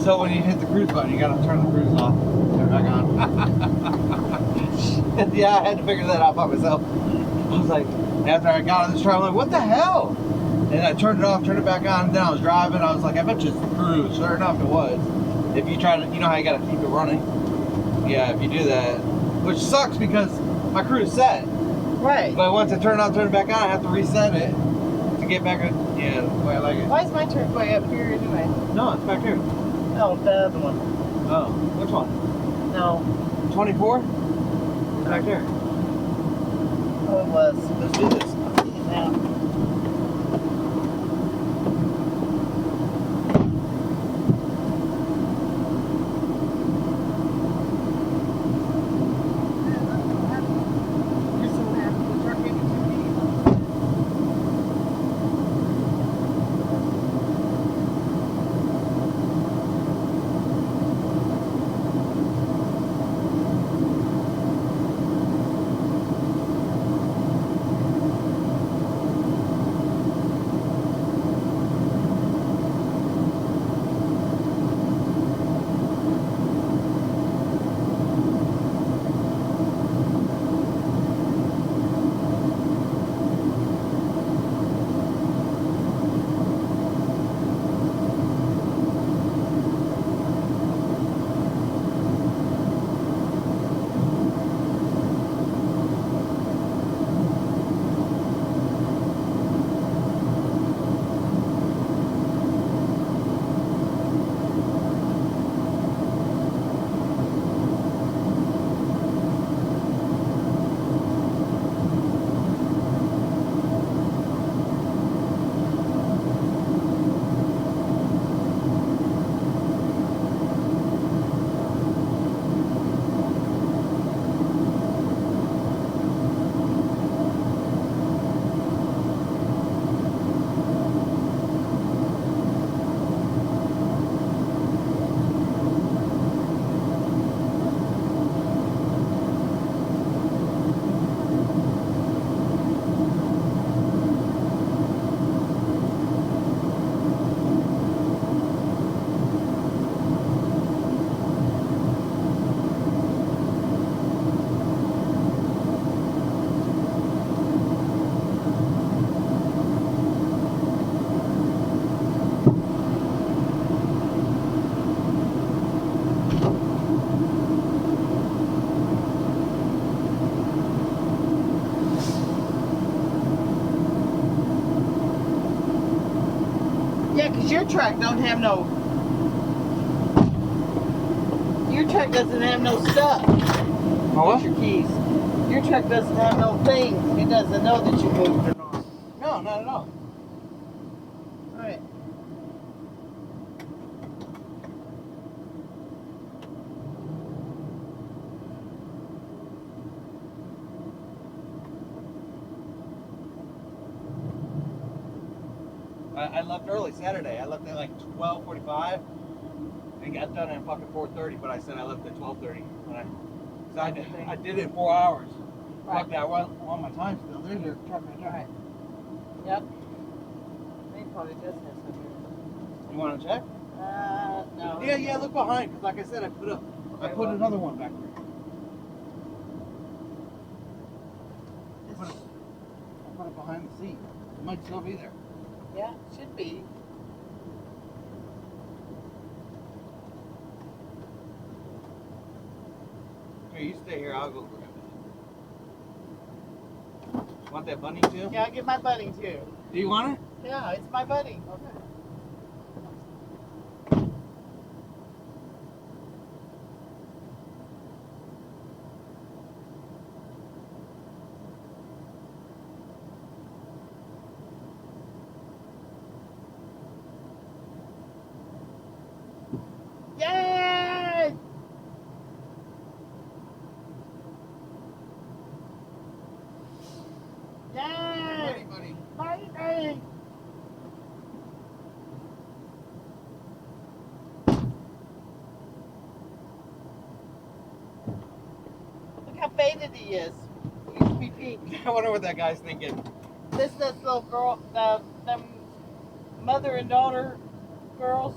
So when you hit the cruise button, you gotta turn the cruise off, turn it back on. Yeah, I had to figure that out by myself. I was like, after I got on this truck, I'm like, what the hell? And I turned it off, turned it back on, and then I was driving. I was like, I bet you it's the cruise. Sure enough, it was. If you try to, you know how you gotta keep it running? Yeah, if you do that. Which sucks because my cruise set. Right. But once I turn it on, turn it back on, I have to reset it to get back. Yeah, the way I like it. Why is my turn way up here anyway? No, it's back here. No, the other one. Oh, which one? No. 24? Back there. Oh, it was. Let's do this. Yeah. Yeah, because your truck don't have no... Your truck doesn't have no stuff. Oh, what? Your keys. Your truck doesn't have no thing. It doesn't know that you moved or not. No, not at all. Right. I left early Saturday. I left at like 12:45 and got done at fucking 4:30. But I said I left at 12:30 when I did it in 4 hours. Right. Fuck that. I want my time still. There's your truck right there. Right. Yep. They probably just has some here. You want to check? No. Yeah. Look behind, because like I said, I put another one back there. I put it behind the seat. It might still be there. Yeah, should be. Here, you stay here. I'll go grab it. Want that bunny too? Yeah, I'll get my buddy too. Do you want it? Yeah, it's my buddy. Okay. Yay! Yay! Buddy. Buddy! Look how faded he is. He used to be pink. I wonder what that guy's thinking. This little girl, the mother and daughter girls.